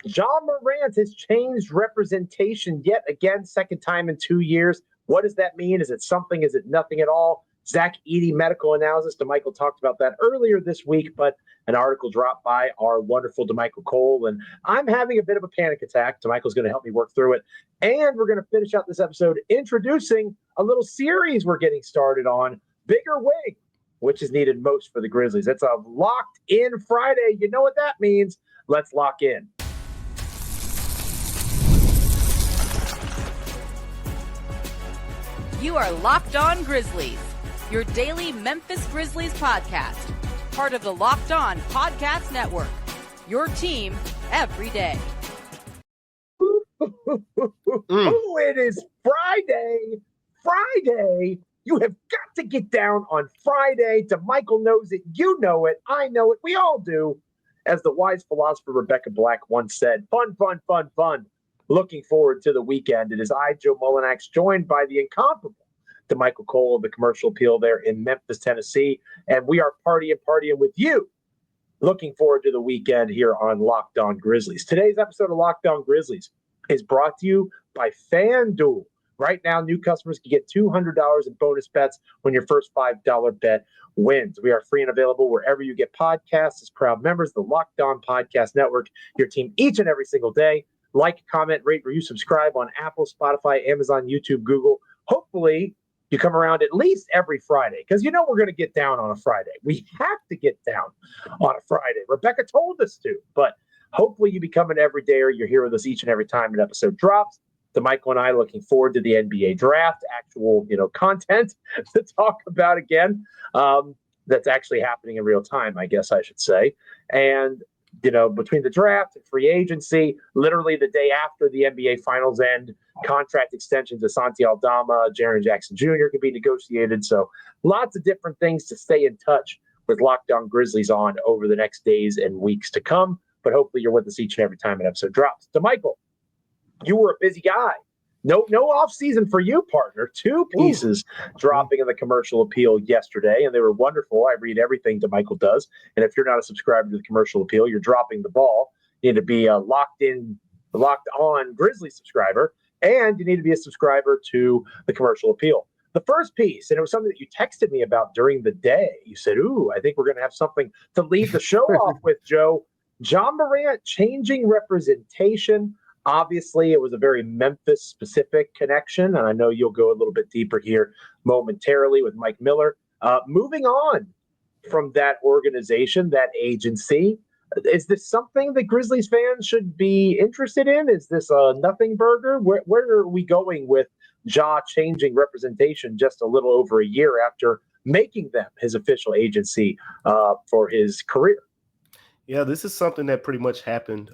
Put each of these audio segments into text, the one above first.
John Morant has changed representation yet again, second time in 2 years. What does that mean? Is it something? Is it nothing at all? Zach Edey medical analysis. Damichael talked about that earlier this week, but an article dropped by our wonderful Damichael Cole, and I'm having a bit of a panic attack. Damichael's going to help me work through it, and we're going to finish out this episode introducing a little series we're getting started on, Bigger Wing, which is needed most for the Grizzlies. It's a locked in Friday. You know what that means. Let's lock in. You are Locked On Grizzlies, your daily Memphis Grizzlies podcast, part of the Locked On Podcast Network, your team every day. Oh, it is Friday. Friday. You have got to get down on Friday. Damichael knows it. You know it. I know it. We all do. As the wise philosopher Rebecca Black once said, fun, fun, fun, fun. Looking forward to the weekend. It is I, Joe Mullinax, joined by the incomparable Damichael Cole of the Commercial Appeal there in Memphis, Tennessee. And we are partying with you. Looking forward to the weekend here on Locked On Grizzlies. Today's episode of Locked On Grizzlies is brought to you by FanDuel. Right now, new customers can get $200 in bonus bets when your first $5 bet wins. We are free and available wherever you get podcasts. As proud members of the Locked On Podcast Network, your team each and every single day. Like, comment, rate, review, subscribe on Apple, Spotify, Amazon, YouTube, Google. Hopefully, you come around at least every Friday, because you know we're going to get down on a Friday. We have to get down on a Friday. Rebecca told us to, but hopefully you become an everydayer. You're here with us each and every time an episode drops. Damichael and I looking forward to the NBA draft, actual content to talk about again. That's actually happening in real time, I guess I should say. And between the draft and free agency, literally the day after the NBA finals end, contract extensions of Santi Aldama, Jaren Jackson Jr. can be negotiated. So lots of different things to stay in touch with Locked On Grizzlies on over the next days and weeks to come. But hopefully you're with us each and every time an episode drops. Damichael, you were a busy guy. No off season for you, partner. Two pieces dropping in the Commercial Appeal yesterday, and they were wonderful. I read everything Damichael does, and if you're not a subscriber to the Commercial Appeal, you're dropping the ball. You need to be a locked on Grizzlies subscriber, and you need to be a subscriber to the Commercial Appeal. The first piece, and it was something that you texted me about during the day. You said, I think we're going to have something to lead the show off with, Joe. John Morant changing representation. Obviously, it was a very Memphis-specific connection, and I know you'll go a little bit deeper here momentarily with Mike Miller. Moving on from that organization, that agency, is this something that Grizzlies fans should be interested in? Is this a nothing burger? Where are we going with Ja changing representation just a little over a year after making them his official agency for his career? Yeah, this is something that pretty much happened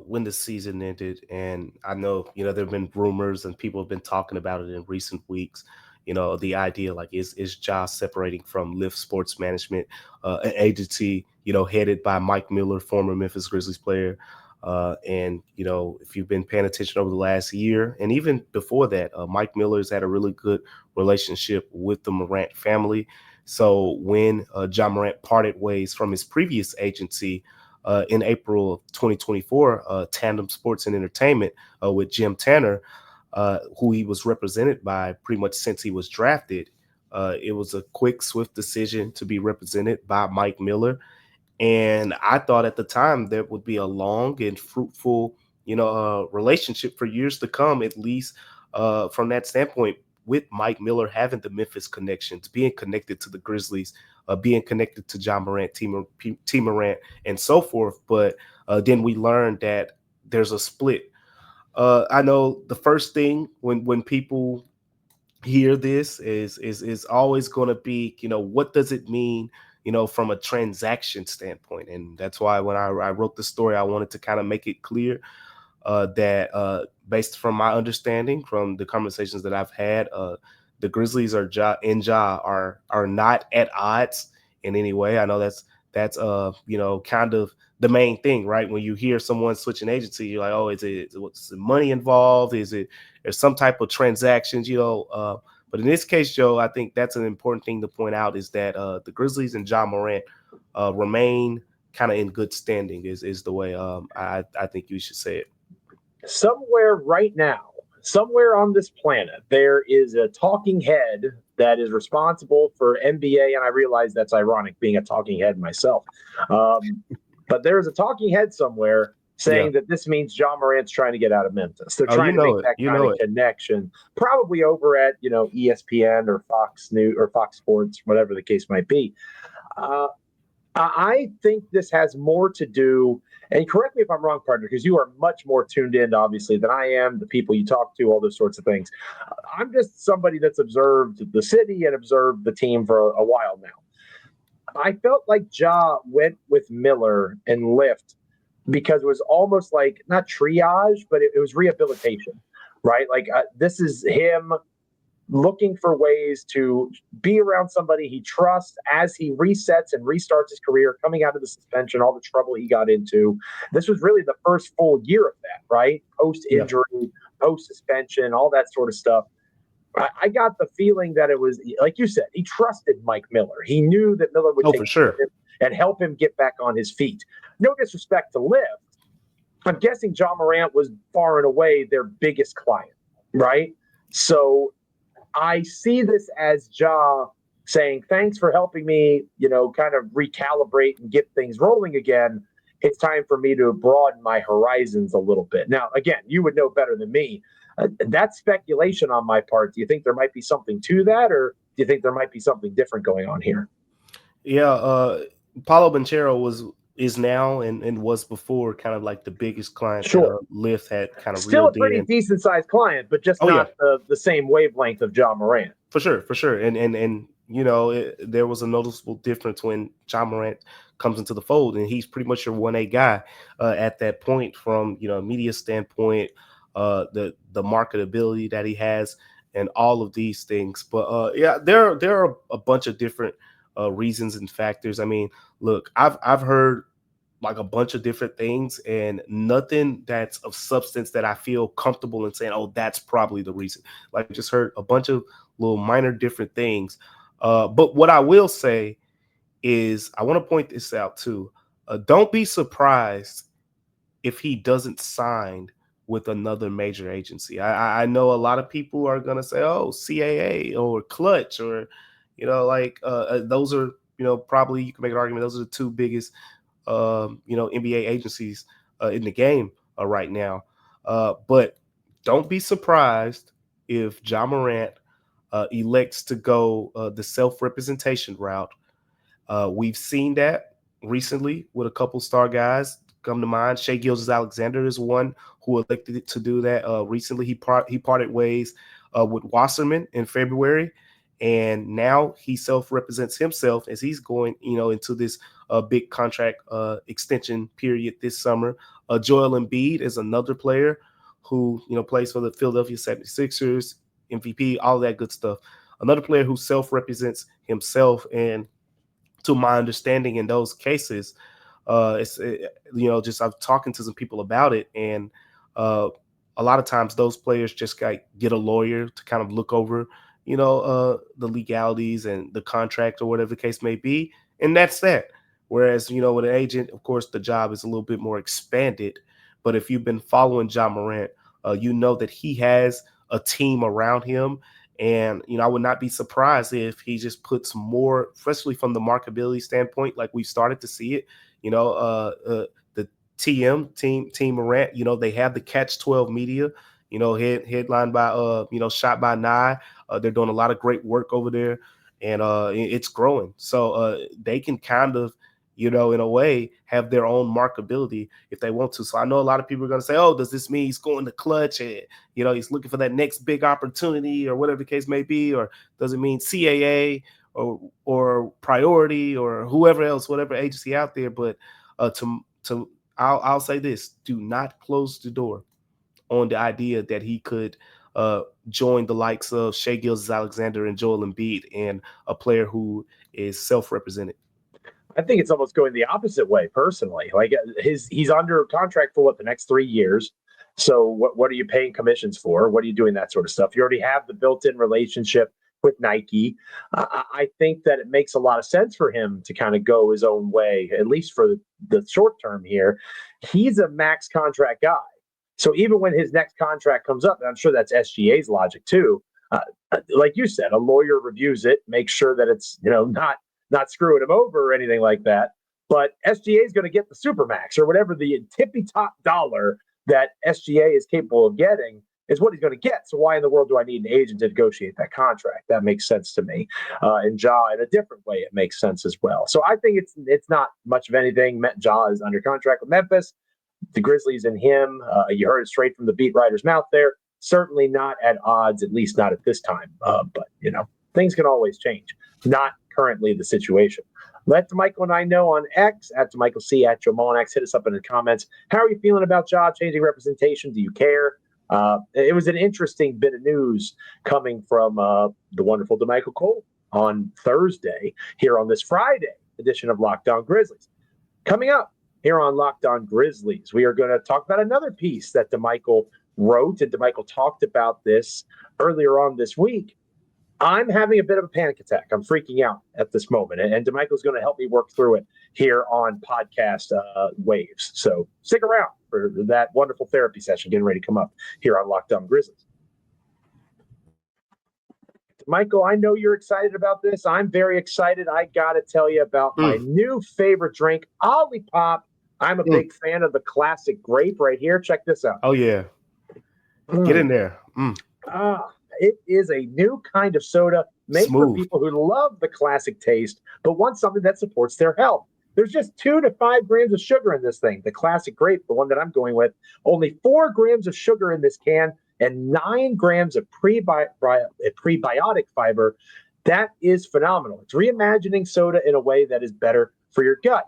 when the season ended. And I know, there have been rumors and people have been talking about it in recent weeks. The idea is Ja separating from Lift Sports Management, an agency, headed by Mike Miller, former Memphis Grizzlies player. And if you've been paying attention over the last year and even before that, Mike Miller's had a really good relationship with the Morant family. So when Ja Morant parted ways from his previous agency in April of 2024, Tandem Sports and Entertainment with Jim Tanner, who he was represented by pretty much since he was drafted, it was a quick, swift decision to be represented by Mike Miller. And I thought at the time there would be a long and fruitful, relationship for years to come, at least from that standpoint, with Mike Miller having the Memphis connections, being connected to the Grizzlies, being connected to John Morant, T. Morant, and so forth. But then we learned that there's a split. I know the first thing when people hear this is always going to be, what does it mean, from a transaction standpoint? And that's why when I wrote the story, I wanted to kind of make it clear that based from my understanding from the conversations that I've had, the Grizzlies are not at odds in any way. I know that's kind of the main thing, right? When you hear someone switching agency, you're like, what's the money involved? There's some type of transactions, but in this case, Joe, I think that's an important thing to point out is that the Grizzlies and John Morant remain kind of in good standing is the way I think you should say it. Somewhere right now, somewhere on this planet, there is a talking head that is responsible for NBA, and I realize that's ironic being a talking head myself. But there's a talking head somewhere saying that this means John Morant's trying to get out of Memphis. They're trying to make that kind of connection, probably over at ESPN or Fox News or Fox Sports, whatever the case might be. I think this has more to do, and correct me if I'm wrong, partner, because you are much more tuned in, obviously, than I am, the people you talk to, all those sorts of things. I'm just somebody that's observed the city and observed the team for a while now. I felt like Ja went with Miller and Lift because it was almost like, not triage, but it was rehabilitation, right? Like this is him looking for ways to be around somebody he trusts as he resets and restarts his career, coming out of the suspension, all the trouble he got into. This was really the first full year of that, right? Post-injury, post-suspension, all that sort of stuff. I got the feeling that it was, like you said, he trusted Mike Miller. He knew that Miller would take care of him and help him get back on his feet. No disrespect to Liv. I'm guessing John Morant was far and away their biggest client, right? So I see this as Ja saying, thanks for helping me, kind of recalibrate and get things rolling again. It's time for me to broaden my horizons a little bit. Now, again, you would know better than me. That's speculation on my part. Do you think there might be something to that, or do you think there might be something different going on here? Yeah, Paulo Banchero is now and was before kind of like the biggest client that Lyft had kind of still a pretty decent sized client, but just not the same wavelength of John Morant. For sure. And there was a noticeable difference when John Morant comes into the fold, and he's pretty much your 1A guy at that point from a media standpoint, the marketability that he has, and all of these things. But there are a bunch of different reasons and factors. I mean, look, I've heard like a bunch of different things, and nothing that's of substance that I feel comfortable in saying, oh, that's probably the reason. Like I just heard a bunch of little minor different things. But what I will say is I want to point this out too. Don't be surprised if he doesn't sign with another major agency. I know a lot of people are going to say, oh, CAA or Clutch or, those are, probably you can make an argument. Those are the two biggest, NBA agencies in the game right now. But don't be surprised if John Morant elects to go the self-representation route. We've seen that recently with a couple star guys come to mind. Shai Gilgeous-Alexander is one who elected to do that recently. He parted ways with Wasserman in February, and now he self-represents himself as he's going, into this big contract extension period this summer. Joel Embiid is another player who, plays for the Philadelphia 76ers, MVP, all that good stuff. Another player who self-represents himself, and to my understanding in those cases, I'm talking to some people about it, and a lot of times those players just get a lawyer to kind of look over, the legalities and the contract or whatever the case may be, and that's that. Whereas, with an agent, of course, the job is a little bit more expanded. But if you've been following John Morant, you know that he has a team around him. And, I would not be surprised if he just puts more, especially from the marketability standpoint, like we've started to see it, the Team Morant, they have the Catch 12 media, headlined by, Shot by Nye. They're doing a lot of great work over there, and it's growing. So they can kind of, in a way, have their own marketability if they want to. So I know a lot of people are going to say, oh, does this mean he's going to Clutch and, he's looking for that next big opportunity or whatever the case may be? Or does it mean CAA or Priority or whoever else, whatever agency out there? But I'll say this, do not close the door on the idea that he could join the likes of Shai Gilgeous-Alexander and Joel Embiid and a player who is self-represented. I think it's almost going the opposite way, personally. Like he's under contract for the next 3 years. So what are you paying commissions for? What are you doing? That sort of stuff. You already have the built-in relationship with Nike. I think that it makes a lot of sense for him to kind of go his own way, at least for the short term here. He's a max contract guy. So even when his next contract comes up, and I'm sure that's SGA's logic too, like you said, a lawyer reviews it, makes sure that it's not screwing him over or anything like that. But SGA is going to get the supermax or whatever the tippy top dollar that SGA is capable of getting is what he's going to get. So why in the world do I need an agent to negotiate that contract? That makes sense to me. And Ja, in a different way, it makes sense as well. So I think it's not much of anything. Ja is under contract with Memphis. The Grizzlies and him, you heard it straight from the beat writer's mouth there. Certainly not at odds, at least not at this time. But, things can always change. Not currently the situation. Let Damichael and I know on X, at Damichael C, at Joe Mullinax. Hit us up in the comments. How are you feeling about Ja changing representation? Do you care? It was an interesting bit of news coming from the wonderful Damichael Cole on Thursday here on this Friday edition of Locked On Grizzlies. Coming up here on Locked On Grizzlies, we are going to talk about another piece that Damichael wrote, and Damichael talked about this earlier on this week. I'm having a bit of a panic attack. I'm freaking out at this moment, and Damichael's going to help me work through it here on podcast Waves. So stick around for that wonderful therapy session getting ready to come up here on Locked On Grizzlies. Michael, I know you're excited about this. I'm very excited. I got to tell you about my new favorite drink, OLIPOP. I'm a big fan of the classic grape right here. Check this out. Oh, yeah. Get in there. It is a new kind of soda made for people who love the classic taste, but want something that supports their health. There's just 2 to 5 grams of sugar in this thing. The classic grape, the one that I'm going with, only 4 grams of sugar in this can and 9 grams of prebiotic fiber. That is phenomenal. It's reimagining soda in a way that is better for your gut.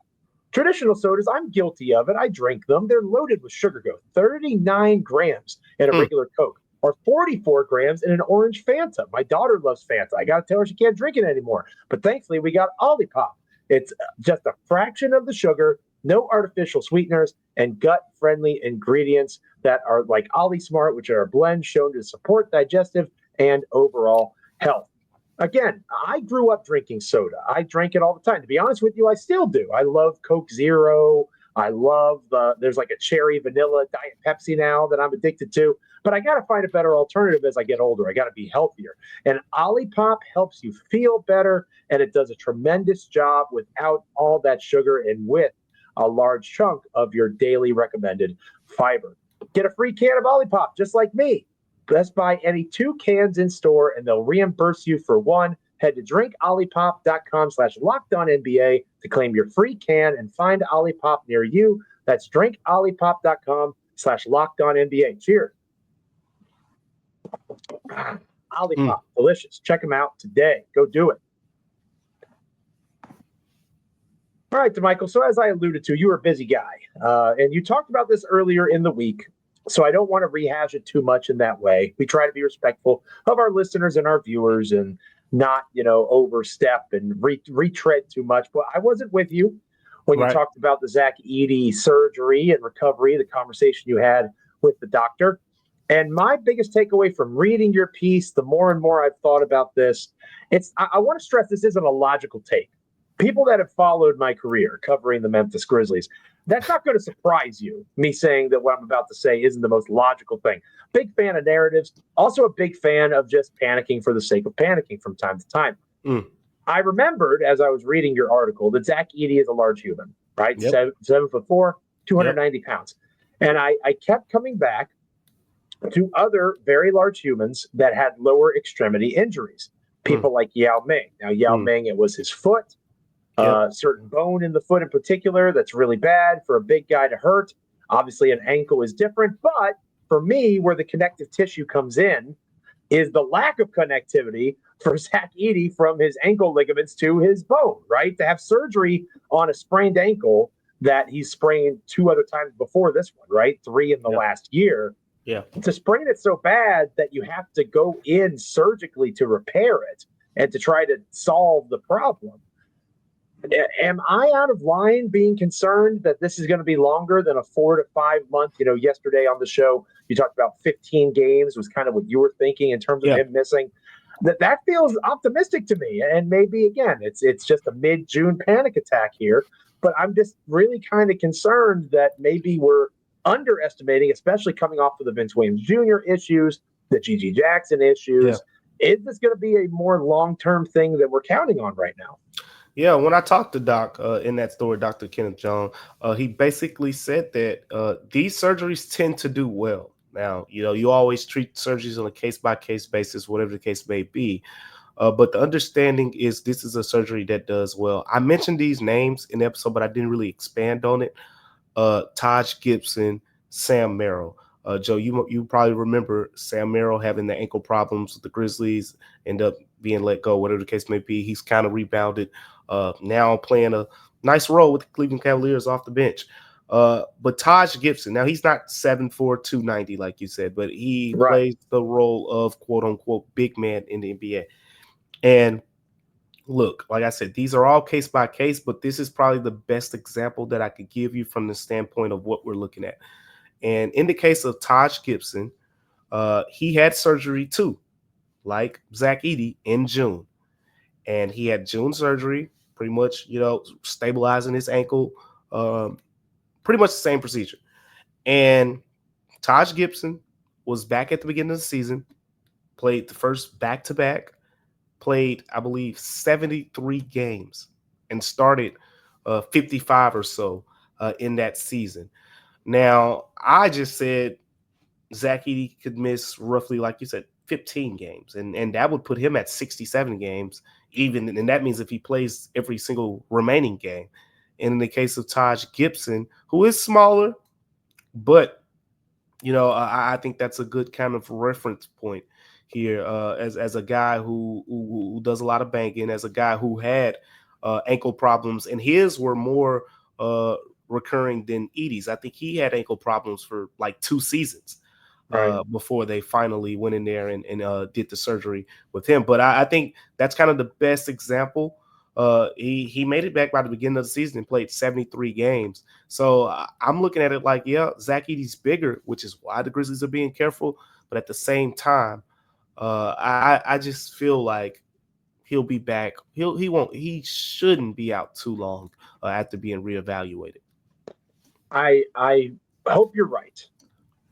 Traditional sodas, I'm guilty of it. I drink them. They're loaded with sugar growth. 39 grams in a regular Coke, or 44 grams in an orange Fanta. My daughter loves Fanta. I got to tell her she can't drink it anymore. But thankfully, we got OLIPOP. It's just a fraction of the sugar, no artificial sweeteners, and gut-friendly ingredients that are like OliSmart, which are blends shown to support digestive and overall health. Again, I grew up drinking soda. I drank it all the time. To be honest with you, I still do. I love Coke Zero. I love there's like a cherry vanilla Diet Pepsi now that I'm addicted to. But I got to find a better alternative as I get older. I got to be healthier. And OLIPOP helps you feel better, and it does a tremendous job without all that sugar and with a large chunk of your daily recommended fiber. Get a free can of OLIPOP just like me. Just buy any 2 cans in store, and they'll reimburse you for 1. Head to drinkolipop.com/LockedOnNBA to claim your free can and find OLIPOP near you. That's drinkolipop.com/LockedOnNBA. Cheers. OLIPOP, delicious. Check them out today. Go do it. All right, Damichael. So as I alluded to, you were a busy guy, and you talked about this earlier in the week. So I don't want to rehash it too much in that way. We try to be respectful of our listeners and our viewers and not, overstep and retread too much. But I wasn't with you when you talked about the Zack Edy surgery and recovery, the conversation you had with the doctor. And my biggest takeaway from reading your piece, the more and more I've thought about this, I want to stress this isn't a logical take. People that have followed my career covering the Memphis Grizzlies, that's not going to surprise you, me saying that what I'm about to say isn't the most logical thing. Big fan of narratives, also a big fan of just panicking for the sake of panicking from time to time. I remembered as I was reading your article that Zack Edey is a large human, right? Yep. 7'4", 290 pounds. And I kept coming back to other very large humans that had lower extremity injuries. People like Yao Ming. Now, Yao Ming, it was his foot. Certain bone in the foot in particular that's really bad for a big guy to hurt. Obviously, an ankle is different. But for me, where the connective tissue comes in is the lack of connectivity for Zack Edey from his ankle ligaments to his bone, right? To have surgery on a sprained ankle that he's sprained 2 other times before this one, right? 3 in the last year. Yeah. To sprain it so bad that you have to go in surgically to repair it and to try to solve the problem. Am I out of line being concerned that this is going to be longer than a 4 to 5 month? Yesterday on the show, you talked about 15 games was kind of what you were thinking in terms of him missing. That feels optimistic to me. And maybe again, it's just a mid-June panic attack here. But I'm just really kind of concerned that maybe we're underestimating, especially coming off of the Vince Williams Jr. issues, the Gigi Jackson issues. Yeah. Is this going to be a more long-term thing that we're counting on right now? Yeah, when I talked to Doc in that story, Dr. Kenneth Jones, he basically said that these surgeries tend to do well. Now, you always treat surgeries on a case-by-case basis, whatever the case may be. But the understanding is this is a surgery that does well. I mentioned these names in the episode, but I didn't really expand on it. Taj Gibson, Sam Merrill. Joe, you probably remember Sam Merrill having the ankle problems with the Grizzlies, end up being let go, whatever the case may be. He's kind of rebounded, now playing a nice role with the Cleveland Cavaliers off the bench. But Taj Gibson, now he's not 7'4", 290 like you said, but he plays the role of quote unquote big man in the NBA. And look, like I said, these are all case by case, but this is probably the best example that I could give you from the standpoint of what we're looking at. And in the case of Taj Gibson, he had surgery too, like Zack Edey in June. And he had June surgery, pretty much, stabilizing his ankle, pretty much the same procedure. And Taj Gibson was back at the beginning of the season, played the first back-to-back, played, I believe, 73 games and started 55 or so in that season. Now, I just said Zack Edy could miss roughly, like you said, 15 games, and that would put him at 67 games, and that means if he plays every single remaining game. And in the case of Taj Gibson, who is smaller, but, I think that's a good kind of reference point here as a guy who does a lot of banging, as a guy who had ankle problems, and his were more recurring than Edey's. I think he had ankle problems for like 2 seasons before they finally went in there and did the surgery with him. But I think that's kind of the best example. He made it back by the beginning of the season and played 73 games. So I'm looking at it like, yeah, Zack Edey's bigger, which is why the Grizzlies are being careful. But at the same time, I just feel like he'll be back. He shouldn't be out too long after being reevaluated. I hope you're right.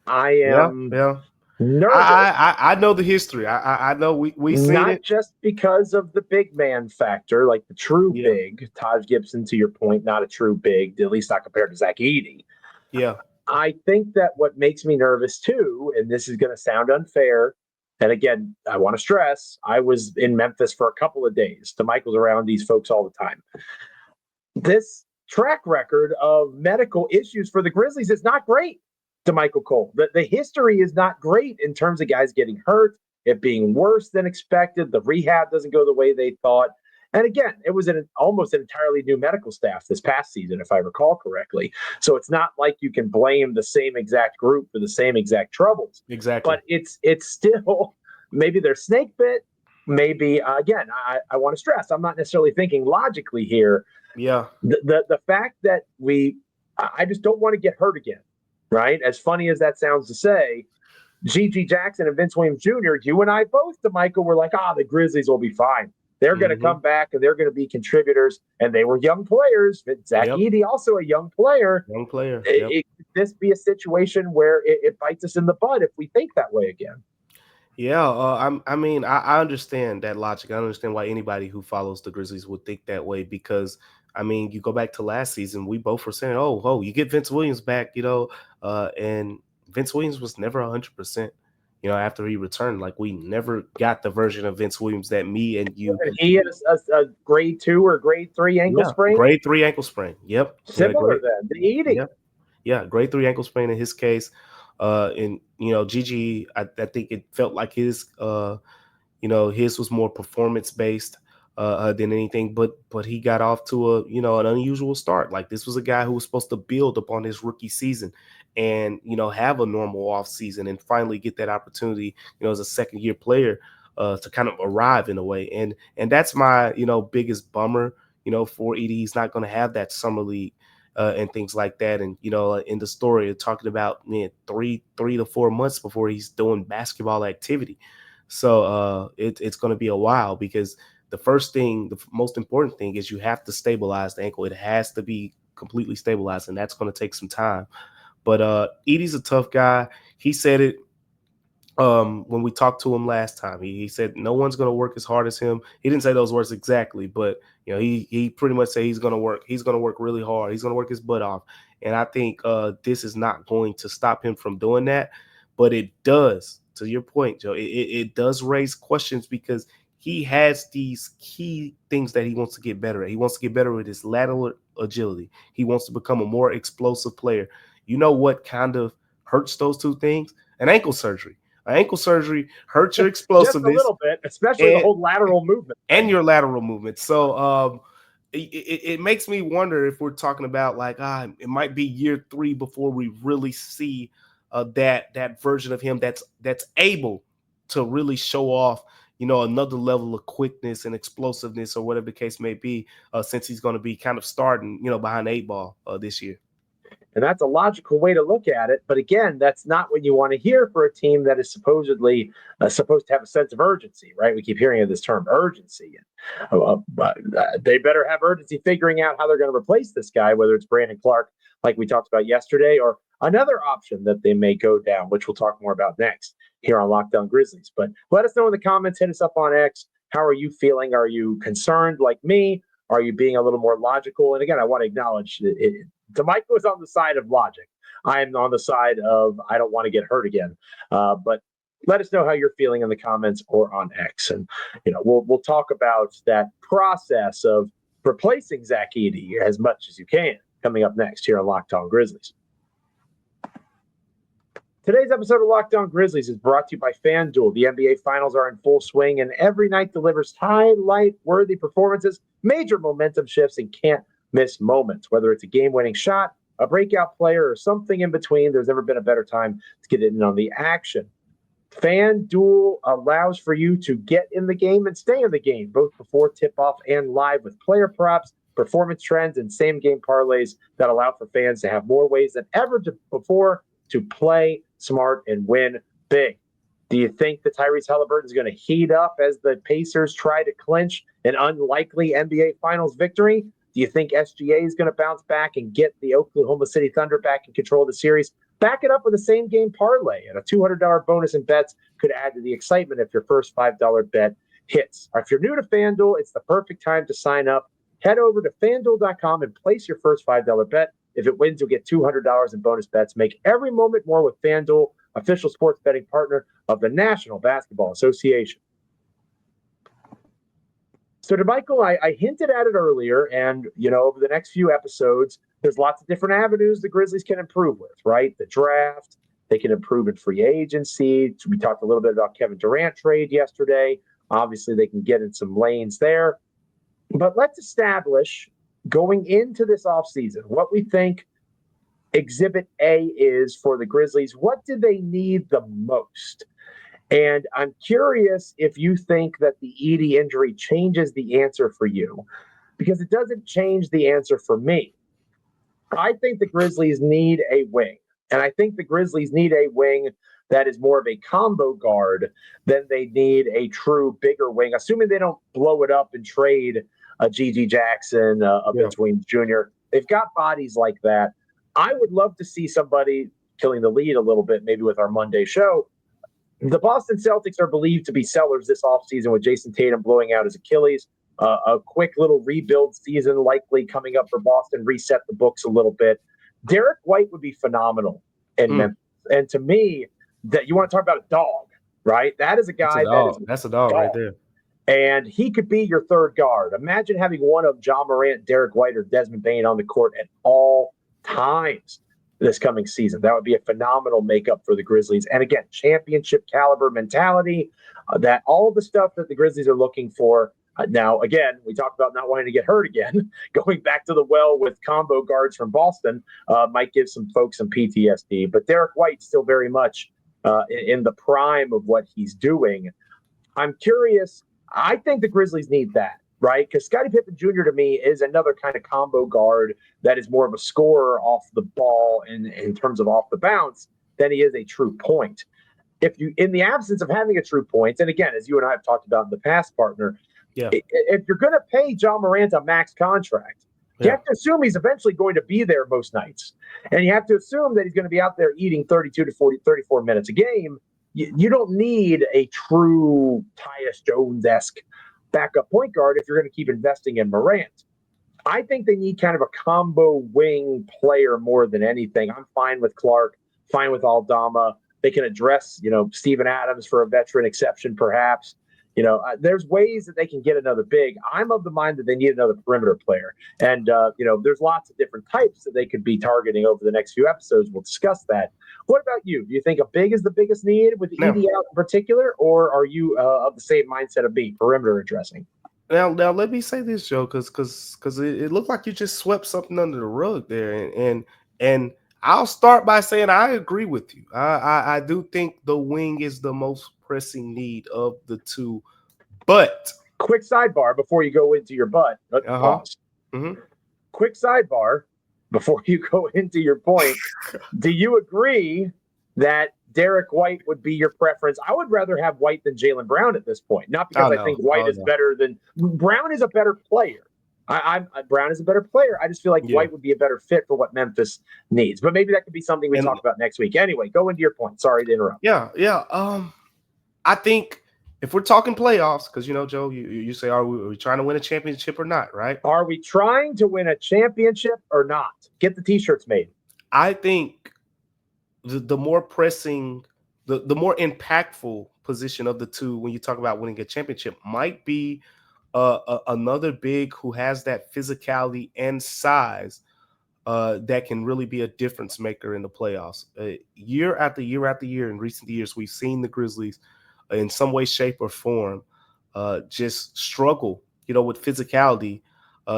I am nervous. I know the history. I know we seen not it. Just because of the big man factor, like the true big. Taj Gibson, to your point, not a true big, at least not compared to Zack Edey. Yeah. I think that what makes me nervous too, and this is going to sound unfair, and again, I want to stress, I was in Memphis for a couple of days. Damichael's around these folks all the time. This track record of medical issues for the Grizzlies is not great, Damichael Cole. The history is not great in terms of guys getting hurt, it being worse than expected. The rehab doesn't go the way they thought. And again, it was almost an entirely new medical staff this past season, if I recall correctly. So it's not like you can blame the same exact group for the same exact troubles. Exactly. But it's still, maybe they're snake bit. Maybe, again, I want to stress, I'm not necessarily thinking logically here. Yeah. The fact that I just don't want to get hurt again, right? As funny as that sounds to say, Gigi Jackson and Vince Williams Jr., you and I both, Damichael, were like, the Grizzlies will be fine. They're going to come back and they're going to be contributors. And they were young players. Zack Edey, also a young player. Could this be a situation where it bites us in the butt if we think that way again? Yeah, I understand that logic. I understand why anybody who follows the Grizzlies would think that way because, you go back to last season, we both were saying, you get Vince Williams back, and Vince Williams was never 100%. After he returned, like we never got the version of Vince Williams that me and you. He had a grade 2 or grade 3 ankle sprain. Grade 3 ankle sprain. Yep. Similar then. The eating. Yeah. Grade 3 ankle sprain in his case. And Gigi, I think it felt like his was more performance based than anything. But he got off to an unusual start. Like this was a guy who was supposed to build upon his rookie season and have a normal off season and finally get that opportunity as a second year player to kind of arrive in a way. And that's my biggest bummer for Edey. He's not going to have that summer league and things like that. And in the story, talking about 3 to 4 months before he's doing basketball activity. So it's going to be a while, because the most important thing is you have to stabilize the ankle. It has to be completely stabilized, and that's going to take some time. But Edey's a tough guy. He said it when we talked to him last time. He said no one's going to work as hard as him. He didn't say those words exactly, but he pretty much said he's going to work really hard. He's going to work his butt off. And I think this is not going to stop him from doing that. But it does, to your point, Joe, it does raise questions, because he has these key things that he wants to get better at. He wants to get better with his lateral agility. He wants to become a more explosive player. You know what kind of hurts those two things? An ankle surgery. An ankle surgery hurts your explosiveness. Just a little bit, especially the whole lateral movement. And your lateral movement. So it makes me wonder if we're talking about it might be year 3 before we really see that version of him that's able to really show off, another level of quickness and explosiveness, or whatever the case may be, since he's going to be kind of starting, behind the 8 ball this year. And that's a logical way to look at it. But again, that's not what you want to hear for a team that is supposedly supposed to have a sense of urgency, right? We keep hearing of this term urgency. They better have urgency figuring out how they're going to replace this guy, whether it's Brandon Clark, like we talked about yesterday, or another option that they may go down, which we'll talk more about next here on Locked On Grizzlies. But let us know in the comments. Hit us up on X. How are you feeling? Are you concerned like me? Are you being a little more logical? And again, I want to acknowledge Damichael is on the side of logic. I am on the side of I don't want to get hurt again. But let us know how you're feeling in the comments or on X. And, we'll talk about that process of replacing Zack Edy as much as you can coming up next here on Locked On Grizzlies. Today's episode of Locked On Grizzlies is brought to you by FanDuel. The NBA Finals are in full swing, and every night delivers highlight-worthy performances, major momentum shifts, and can't-miss moments. Whether it's a game-winning shot, a breakout player, or something in between, there's never been a better time to get in on the action. FanDuel allows for you to get in the game and stay in the game, both before tip-off and live, with player props, performance trends, and same-game parlays that allow for fans to have more ways than ever before to play smart and win big. Do you think that Tyrese Halliburton is going to heat up as the Pacers try to clinch an unlikely NBA Finals victory? Do you think SGA is going to bounce back and get the Oklahoma City Thunder back in control of the series? Back it up with a same-game parlay, and a $200 bonus in bets could add to the excitement if your first $5 bet hits. Or if you're new to FanDuel, it's the perfect time to sign up. Head over to FanDuel.com and place your first $5 bet. If it wins, you'll get $200 in bonus bets. Make every moment more with FanDuel, official sports betting partner of the National Basketball Association. So, Damichael, I hinted at it earlier, and, over the next few episodes, there's lots of different avenues the Grizzlies can improve with, right? The draft, they can improve in free agency. We talked a little bit about Kevin Durant trade yesterday. Obviously, they can get in some lanes there. But let's establish, going into this offseason, what we think Exhibit A is for the Grizzlies. What do they need the most? And I'm curious if you think that the Edey injury changes the answer for you, because it doesn't change the answer for me. I think the Grizzlies need a wing, and I think the Grizzlies need a wing that is more of a combo guard than they need a true bigger wing, assuming they don't blow it up and trade a G.G. Jackson, a Vince Williams Jr. They've got bodies like that. I would love to see somebody killing the lead a little bit, maybe with our Monday show. The Boston Celtics are believed to be sellers this offseason with Jason Tatum blowing out his Achilles. A quick little rebuild season likely coming up for Boston, reset the books a little bit. Derek White would be phenomenal in Memphis. And to me, that you want to talk about a dog, right? That is a guy that's a dog right there. And he could be your third guard. Imagine having one of John Morant, Derek White, or Desmond Bane on the court at all times this coming season. That would be a phenomenal makeup for the Grizzlies. And again, championship caliber mentality, that all the stuff that the Grizzlies are looking for. Now, again, we talked about not wanting to get hurt again. Going back to the well with combo guards from Boston might give some folks some PTSD. But Derek White's still very much in the prime of what he's doing. I'm curious. I think the Grizzlies need that, right? Because Scottie Pippen Jr. to me is another kind of combo guard that is more of a scorer off the ball in terms of off the bounce than he is a true point. if you, in the absence of having a true point, and again, as you and I have talked about in the past, partner, if you're going to pay John Morant a max contract, you have to assume he's eventually going to be there most nights. And you have to assume that he's going to be out there eating 32 to 34 minutes a game. You don't need a true Tyus Jones-esque backup point guard if you're going to keep investing in Morant. I think they need kind of a combo wing player more than anything. I'm fine with Clark, fine with Aldama. They can address, Steven Adams for a veteran exception, perhaps. There's ways that they can get another big. I'm of the mind that they need another perimeter player. And, there's lots of different types that they could be targeting over the next few episodes. We'll discuss that. What about you? Do you think a big is the biggest need with Edey out in particular, or are you of the same mindset of B, perimeter addressing? Now let me say this, Joe, because it looked like you just swept something under the rug there. And I'll start by saying I agree with you. I do think the wing is the most pressing need of the two, but quick sidebar before you go into your butt. Pause. Mm-hmm. Quick sidebar before you go into your point. Do you agree that Derek White would be your preference? I would rather have White than Jaylen Brown at this point. Not because I think White is better than Brown is a better player. Brown is a better player. I just feel like White would be a better fit for what Memphis needs. But maybe that could be something we talk about next week. Anyway, go into your point. Sorry to interrupt. Yeah. I think if we're talking playoffs, because, Joe, you say, are we trying to win a championship or not, right? Are we trying to win a championship or not? Get the T-shirts made. I think the more pressing, the more impactful position of the two when you talk about winning a championship might be another big who has that physicality and size that can really be a difference maker in the playoffs. Year after year after year in recent years, we've seen the Grizzlies in some way, shape, or form just struggle, with physicality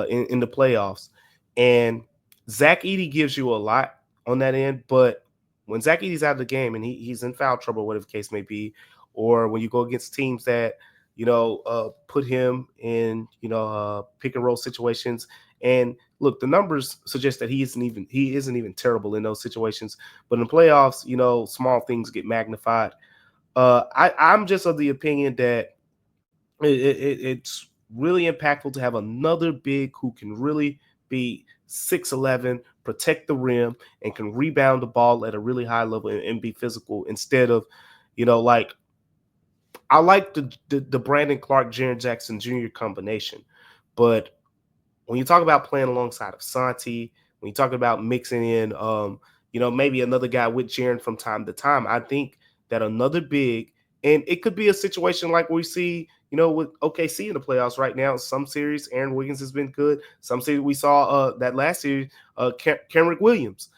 in the playoffs. And Zack Edey gives you a lot on that end, but when Zack Edy's out of the game and he's in foul trouble, whatever the case may be, or when you go against teams that put him in, pick and roll situations. And look, the numbers suggest that he isn't even terrible in those situations. But in the playoffs, small things get magnified. I'm just of the opinion that it's really impactful to have another big who can really be 6'11", protect the rim, and can rebound the ball at a really high level and be physical instead of, I like the Brandon Clark, Jaren Jackson Jr. combination, but when you talk about playing alongside of Santi, when you talk about mixing in, maybe another guy with Jaren from time to time, I think that another big, and it could be a situation like we see, with OKC in the playoffs right now. Some series, Aaron Wiggins has been good. Some series we saw that last series, Kenrick Williams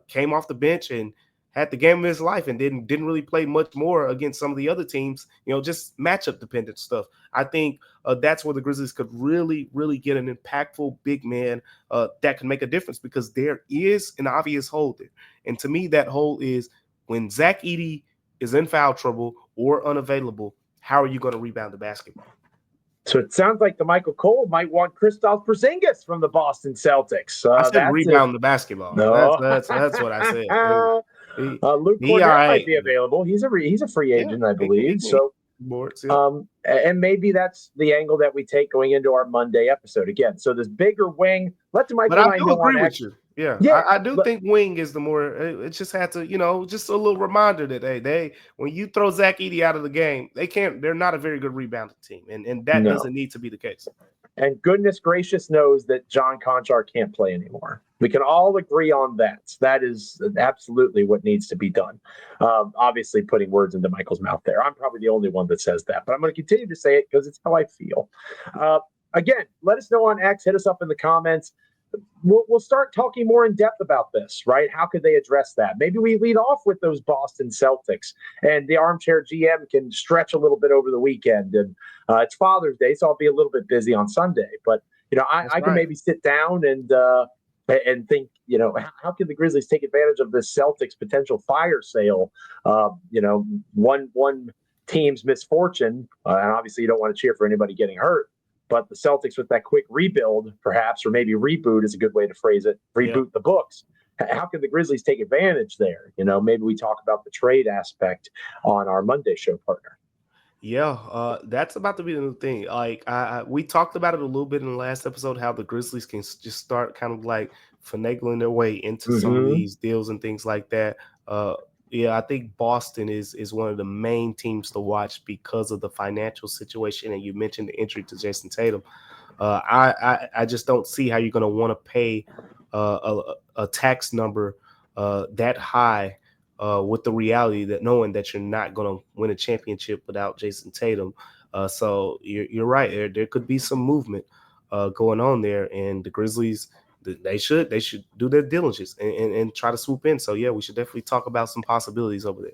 came off the bench and had the game of his life and didn't really play much more against some of the other teams, just matchup dependent stuff. I think that's where the Grizzlies could really, really get an impactful big man that can make a difference, because there is an obvious hole there. And to me, that hole is when Zack Edey is in foul trouble or unavailable, how are you going to rebound the basketball? So it sounds like Damichael Cole might want Kristaps Porzingis from the Boston Celtics. I said rebound the basketball. No. That's what I said. Luke Cornett might be available. He's a free agent, I believe. And maybe that's the angle that we take going into our Monday episode again. So this bigger wing. Let Damichael. But I do agree with you. Yeah, I do think wing is the more. It just had to, just a little reminder that they when you throw Zack Edey out of the game, they're not a very good rebounding team, and that doesn't need to be the case. And goodness gracious knows that John Konchar can't play anymore. We can all agree on that. That is absolutely what needs to be done. Obviously, putting words into Michael's mouth there. I'm probably the only one that says that, but I'm going to continue to say it because it's how I feel. Again, let us know on X. Hit us up in the comments. We'll start talking more in depth about this, right? How could they address that? Maybe we lead off with those Boston Celtics, and the armchair GM can stretch a little bit over the weekend. And it's Father's Day, so I'll be a little bit busy on Sunday. But I can maybe sit down and think, how can the Grizzlies take advantage of this Celtics potential fire sale? One team's misfortune, and obviously you don't want to cheer for anybody getting hurt. But the Celtics with that quick rebuild, perhaps, or maybe reboot is a good way to phrase it, reboot the books, how can the Grizzlies take advantage there? Maybe we talk about the trade aspect on our Monday show, partner. Yeah, that's about to be the new thing. Like we talked about it a little bit in the last episode, how the Grizzlies can just start kind of like finagling their way into some of these deals and things like that. Yeah, I think Boston is one of the main teams to watch because of the financial situation. And you mentioned the injury to Jason Tatum. I just don't see how you're going to want to pay a tax number that high. With the reality that knowing that you're not going to win a championship without Jason Tatum. So you're right. There could be some movement going on there, and the Grizzlies, they should do their diligence and try to swoop in. So yeah, we should definitely talk about some possibilities over there.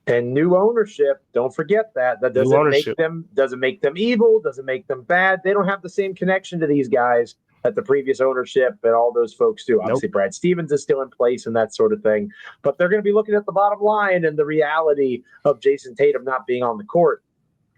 And new ownership, don't forget that. That doesn't make them evil, doesn't make them bad. They don't have the same connection to these guys that the previous ownership and all those folks do. Obviously, nope. Brad Stevens is still in place and that sort of thing. But they're going to be looking at the bottom line, and the reality of Jason Tatum not being on the court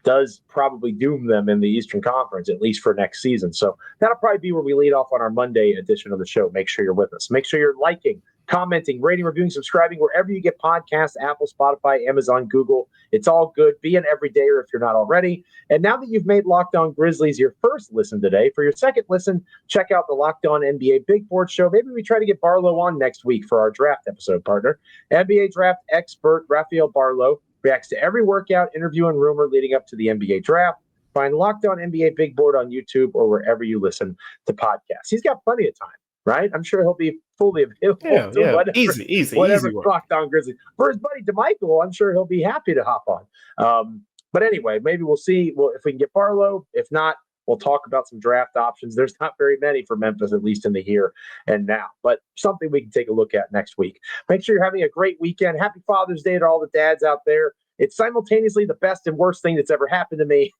does probably doom them in the Eastern Conference, at least for next season. So that'll probably be where we lead off on our Monday edition of the show. Make sure you're with us. Make sure you're liking, commenting, rating, reviewing, subscribing, wherever you get podcasts, Apple, Spotify, Amazon, Google. It's all good. Be an everydayer if you're not already. And now that you've made Locked On Grizzlies your first listen today, for your second listen, check out the Locked On NBA Big Board Show. Maybe we try to get Barlow on next week for our draft episode, partner. NBA draft expert Rafael Barlow reacts to every workout, interview, and rumor leading up to the NBA draft. Find Locked On NBA Big Board on YouTube or wherever you listen to podcasts. He's got plenty of time, right? I'm sure he'll be fully available to whatever Locked On Grizzlies. For his buddy Damichael, I'm sure he'll be happy to hop on. But anyway, maybe we'll see if we can get Barlow. If not, we'll talk about some draft options. There's not very many for Memphis, at least in the here and now, but something we can take a look at next week. Make sure you're having a great weekend. Happy Father's Day to all the dads out there. It's simultaneously the best and worst thing that's ever happened to me.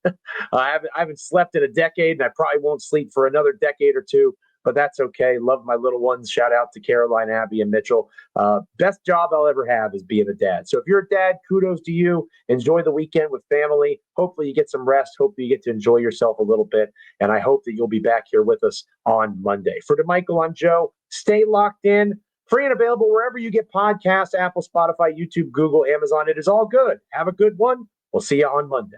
I haven't slept in a decade, and I probably won't sleep for another decade or two, but that's okay. Love my little ones. Shout out to Caroline, Abby, and Mitchell. Best job I'll ever have is being a dad. So if you're a dad, kudos to you. Enjoy the weekend with family. Hopefully you get some rest. Hopefully you get to enjoy yourself a little bit. And I hope that you'll be back here with us on Monday. For Damichael, I'm Joe. Stay locked in. Free and available wherever you get podcasts, Apple, Spotify, YouTube, Google, Amazon. It is all good. Have a good one. We'll see you on Monday.